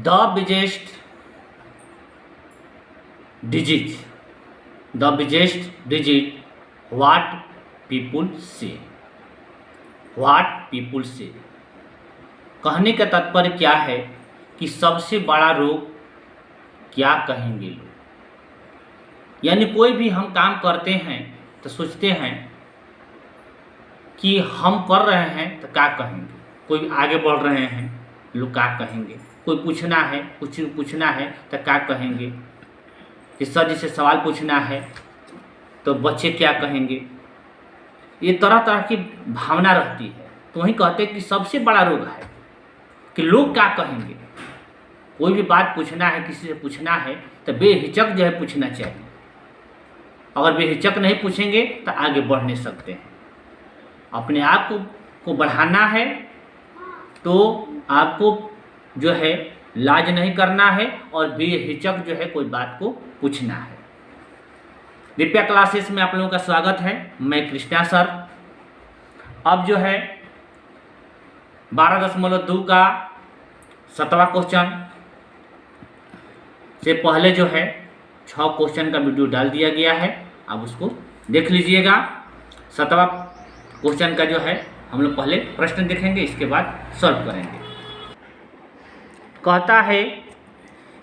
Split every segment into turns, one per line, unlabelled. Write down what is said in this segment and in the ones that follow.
The biggest digit, the biggest digit, what people say, what people say। कहने का तात्पर्य क्या है कि सबसे बड़ा रोग क्या कहेंगे लोग। यानी कोई भी हम काम करते हैं तो सोचते हैं कि हम कर रहे हैं तो क्या कहेंगे, कोई आगे बढ़ रहे हैं लोग क्या कहेंगे, कोई पूछना है कुछ पूछना है तो क्या कहेंगे, कि सर जी से सवाल पूछना है तो बच्चे क्या कहेंगे। ये तरह तरह की भावना रहती है। तो वही कहते हैं कि सबसे बड़ा रोग है कि लोग क्या कहेंगे। कोई भी बात पूछना है, किसी से पूछना है तो बेहिचक जो है पूछना चाहिए। अगर बेहिचक नहीं पूछेंगे तो आगे बढ़ नहीं सकते हैं। अपने आप को बढ़ाना है तो आपको जो है लाज नहीं करना है और बेहिचक जो है कोई बात को पूछना है। दिव्या क्लासेस में आप लोगों का स्वागत है। मैं कृष्णा सर। अब जो है 12.2 का 7वां क्वेश्चन से पहले जो है 6 क्वेश्चन का वीडियो डाल दिया गया है, आप उसको देख लीजिएगा। 7वां क्वेश्चन का जो है हम लोग पहले प्रश्न देखेंगे, इसके बाद सॉल्व करेंगे। कहता है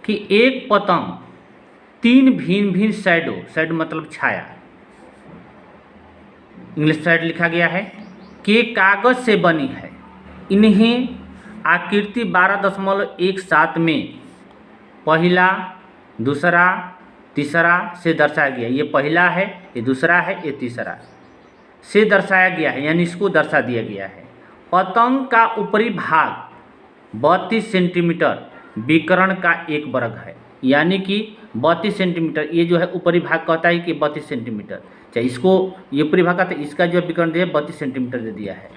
कि एक पतंग 3 भिन्न भिन्न शैडो मतलब छाया, इंग्लिश साइड लिखा गया है, के कागज से बनी है। इन्हें आकृति 12.17 में पहला, दूसरा, तीसरा से दर्शाया गया। ये पहला है, ये दूसरा है, ये तीसरा से दर्शाया गया है, यानी इसको दर्शा दिया गया है। पतंग का ऊपरी भाग 32 सेंटीमीटर विकर्ण का एक वर्ग है, यानी कि 32 सेंटीमीटर। ये जो है ऊपरी भाग कहता है कि 32 सेंटीमीटर। चाहे इसको ये ऊपरी भाग का, तो इसका जो विकर्ण दिया 32 सेंटीमीटर दे दिया है,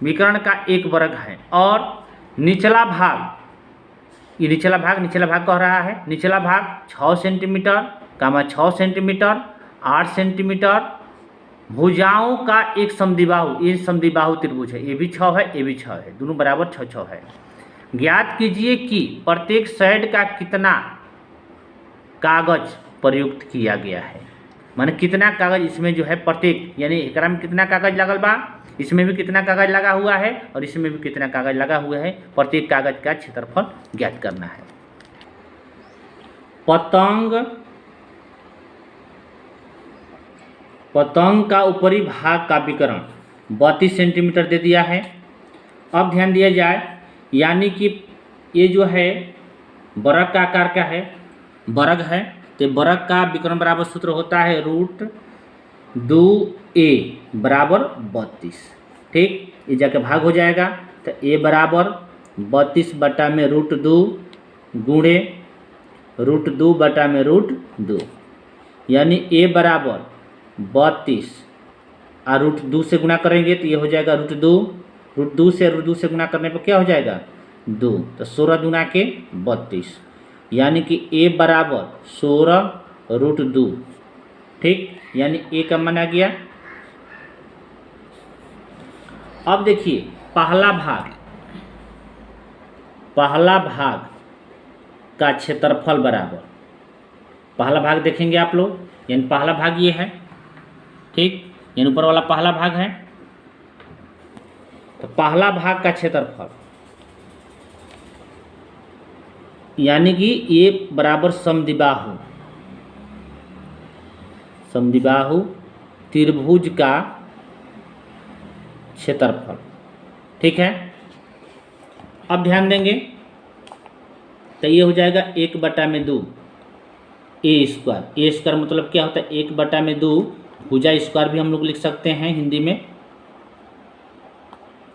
विकर्ण का एक वर्ग है। और निचला भाग, ये निचला भाग कह रहा है, निचला भाग 6 सेंटीमीटर, 6 सेंटीमीटर, 8 सेंटीमीटर। भुजाओं का एक समद्विबाहु, ये समद्विबाहु त्रिभुज है, ये भी 6 है, ये भी 6 है, दोनों बराबर 6 है। ज्ञात कीजिए कि प्रत्येक साइड का कितना कागज प्रयुक्त किया गया है। माने कितना कागज इसमें जो है प्रत्येक, यानी एकरा में कितना कागज लगल बा, इसमें भी कितना कागज लगा हुआ है और इसमें भी कितना कागज लगा हुआ है। प्रत्येक कागज का क्षेत्रफल ज्ञात करना है। पतंग का ऊपरी भाग का विकर्ण 32 सेंटीमीटर दे दिया है। अब ध्यान दिया जाए, यानी कि ये जो है वर्ग का आकार का है, वर्ग है, तो वर्ग का विकर्ण बराबर सूत्र होता है √2a बराबर 32। ठीक, ये जाके भाग हो जाएगा, तो a बराबर 32 बटा में √2 गुणे √2 बटा में √2, यानी a बराबर 32 और √2 से गुणा करेंगे तो ये हो जाएगा √2 से गुणा करने पर क्या हो जाएगा 2, तो 16 दूना के 32, यानी कि a बराबर 16√2। ठीक, यानी a का मान आ गया। अब देखिए पहला भाग का क्षेत्रफल बराबर, पहला भाग देखेंगे आप लोग, यानी पहला भाग ये है। ठीक, यानी ऊपर वाला पहला भाग है, तो पहला भाग का क्षेत्रफल यानी कि ये बराबर समद्विबाहु त्रिभुज का क्षेत्रफल। ठीक है, अब ध्यान देंगे तो ये हो जाएगा 1/2 a स्क्वायर मतलब क्या होता है 1/2 भुजा स्क्वायर भी हम लोग लिख सकते हैं हिंदी में।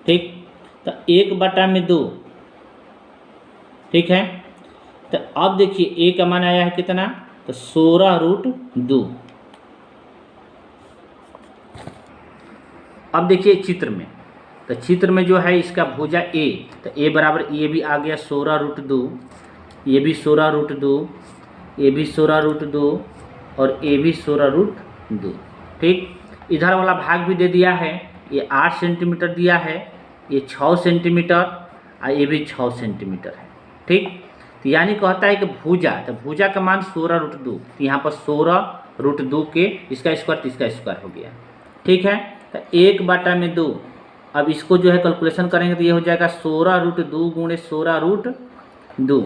ठीक, तो 1/2। ठीक है, तो अब देखिए a का मान आया है कितना, तो 16√2। अब देखिए चित्र में, तो चित्र में जो है इसका भुजा a, तो a बराबर ये भी आ गया 16√2, ये भी 16√2, ये भी 16√2 और ये भी 16√2। ठीक, इधर वाला भाग भी दे दिया है, ये 8 सेंटीमीटर दिया है, ये 6 सेंटीमीटर और ये भी 6 सेंटीमीटर है। ठीक, तो यानी कहता है कि भुजा, तो भुजा का मान 16√2, तो यहाँ पर 16√2 के इसका स्क्वायर तो इसका स्क्वायर हो गया। ठीक है, तो 1/2। अब इसको जो है कैलकुलेशन करेंगे तो ये हो जाएगा 16√2 गुणे 16√2।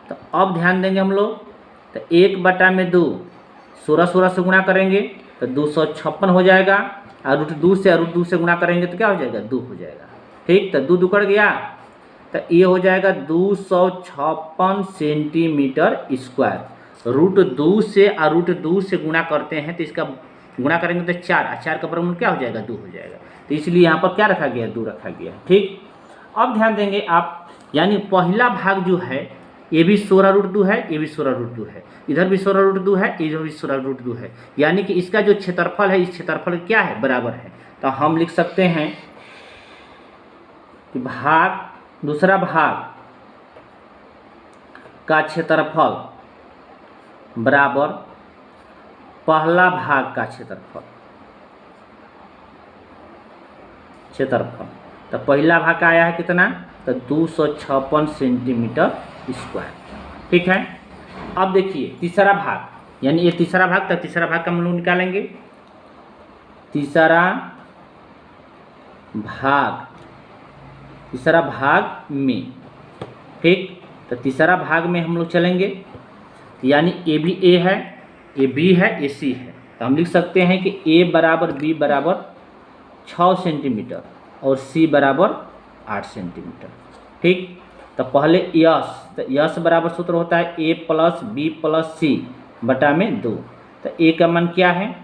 तो अब ध्यान देंगे हम लोग, तो 1/2 16 से गुणा करेंगे तो 256 हो जाएगा, और √2 से √2 से गुणा करेंगे तो क्या हो जाएगा 2 हो जाएगा। ठीक, तो 2 उकड़ गया, तो ये हो जाएगा 256 सेंटीमीटर स्क्वायर। √2 से और √2 से गुणा करते हैं तो इसका गुणा करेंगे तो 4 का वर्गमूल क्या हो जाएगा 2 हो जाएगा। तो इसलिए यहाँ पर क्या रखा गया 2 रखा गया। ठीक, अब ध्यान देंगे आप, यानी पहला भाग जो है ये भी 16√2 है, ये भी 16√2 है, इधर भी 16√2 है, इधर भी 16√2 है, यानी कि इसका जो क्षेत्रफल है इस क्षेत्रफल क्या है बराबर है। तो हम लिख सकते हैं कि दूसरा भाग का क्षेत्रफल बराबर पहला भाग का क्षेत्रफल। तो पहला भाग का आया है कितना, तो 256 सेंटीमीटर स्क्वायर। ठीक है, अब देखिए तीसरा भाग, यानी ये तीसरा भाग, तो तीसरा भाग का हम लोग निकालेंगे। तीसरा भाग में, ठीक, तो तीसरा भाग में हम लोग चलेंगे, यानी ए भी ए है, ए बी है, ए सी है, तो हम लिख सकते हैं कि ए बराबर बी बराबर 6 सेंटीमीटर और सी बराबर 8 सेंटीमीटर। ठीक, तो पहले यस, तो यस बराबर सूत्र होता है ए प्लस बी प्लस सी बटा में 2। तो ए का मान क्या है,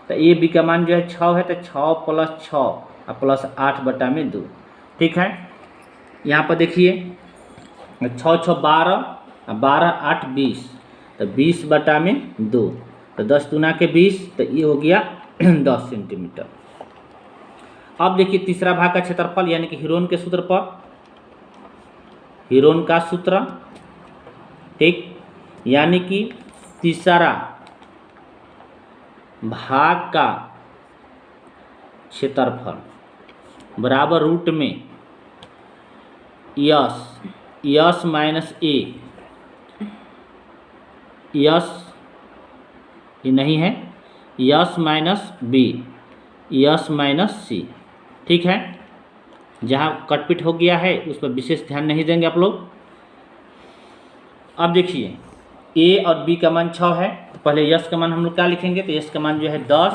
तो ए बी का मान जो है 6 है, तो 6 + 6 और प्लस 8 बटा में 2। ठीक है, यहाँ पर देखिए 6 × 6 = 12, 12 × 8 = 20, तो 20 बटा में 2, तो 10 दूना के 20, तो ये हो गया 10 सेंटीमीटर। अब देखिए तीसरा भाग का क्षेत्रफल, यानी कि हीरोन के सूत्र पर, हीरोन का सूत्र। ठीक, यानी कि तीसरा भाग का क्षेत्रफल बराबर रूट में यस माइनस ए, यस ये नहीं है, yes minus B, yes minus C. ठीक है, जहाँ कटपिट हो गया है उस पर विशेष ध्यान नहीं देंगे आप लोग। अब देखिए ए और बी का मान 6 है, तो पहले यस का मान हम लोग क्या लिखेंगे, तो यस का मान जो है 10,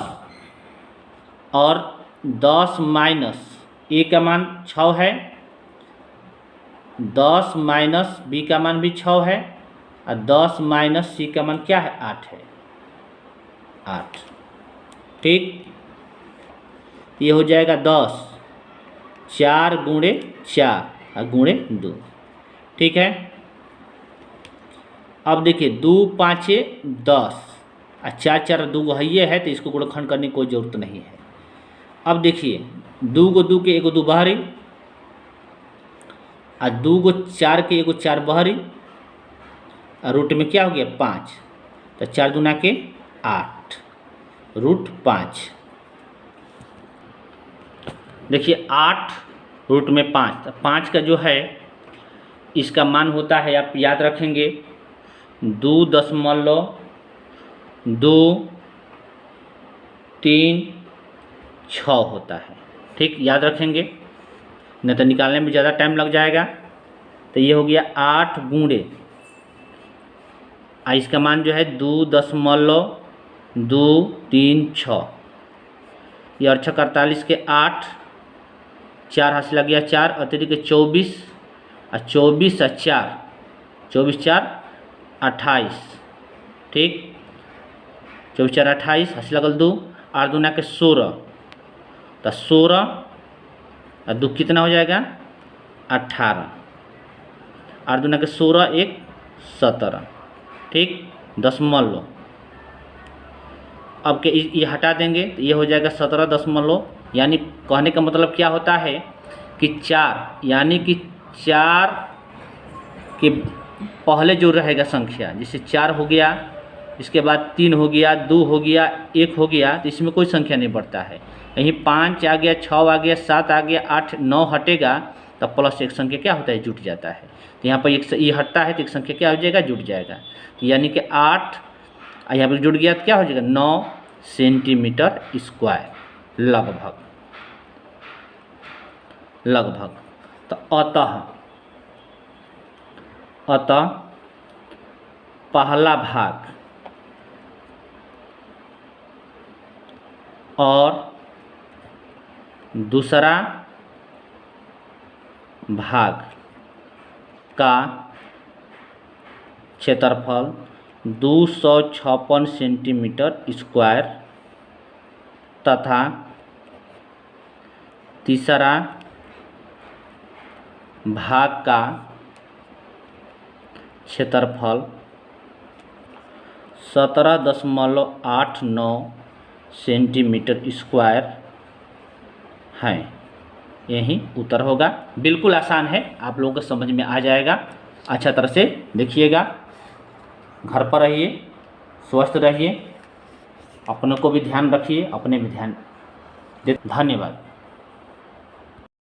और 10 माइनस ए का मान 6 है, 10 माइनस बी का मान भी 6 है, और 10 माइनस सी का मान क्या है 8 है, 8। ठीक, ये हो जाएगा 10, 4 गुणे 4 और गुणे 2। ठीक है, अब देखिए 2 × 5 = 10 और 4 × 4 = 2 है, ये है, तो इसको गुणनखंड करने की कोई ज़रूरत नहीं है। अब देखिए 2 × 2 के 1 2 बाहरी, और 2 × 4 के 1 4 बाहरी, और रूट में क्या हो गया 5, तो 4 दूना के 8, √5। देखिए 8 रूट में 5, तो 5 का जो है इसका मान होता है, आप याद रखेंगे 2.236 होता है। ठीक, याद रखेंगे, नहीं तो निकालने में ज़्यादा टाइम लग जाएगा। तो ये हो गया 8 गुणे, इसका मान जो है 2.236, ये 8 × 48 के 8, 4 हाथ से लग गया 4, अतिरिक्त 24, और 24 और 4, 24 4 28। ठीक, 24 4 28, हाथ से लगल 2, 8 दूना के 16, तो 16 और 2 कितना हो जाएगा 18, 8 दूना के 16, 1 17। ठीक, दशमलव, अब के ये हटा देंगे तो ये हो जाएगा 17 यानी कहने का मतलब क्या होता है कि 4, यानी कि 4 के पहले जो रहेगा संख्या, जैसे 4 हो गया, इसके बाद 3 हो गया, 2 हो गया, 1 हो गया, तो इसमें कोई संख्या नहीं बढ़ता है। यहीं 5 आ गया, 6 आ गया, 7 आ गया, 8 9 हटेगा, तब प्लस एक संख्या क्या होता है, जुट जाता है। तो यहाँ पर एक ये हटता है तो एक संख्या क्या हो जाएगा, जुट जाएगा। तो यानी कि 8 यहाँ पर जुड़ गया तो क्या हो जाएगा, 9 सेंटीमीटर स्क्वायर लगभग। तो अतः पहला भाग और दूसरा भाग का क्षेत्रफल 256 सेंटीमीटर स्क्वायर तथा तीसरा भाग का क्षेत्रफल 17.89 सेंटीमीटर स्क्वायर है। यही उत्तर होगा। बिल्कुल आसान है, आप लोगों को समझ में आ जाएगा। अच्छा तरह से देखिएगा। घर पर रहिए, स्वस्थ रहिए, अपनों को भी ध्यान रखिए, अपने भी ध्यान दे। धन्यवाद।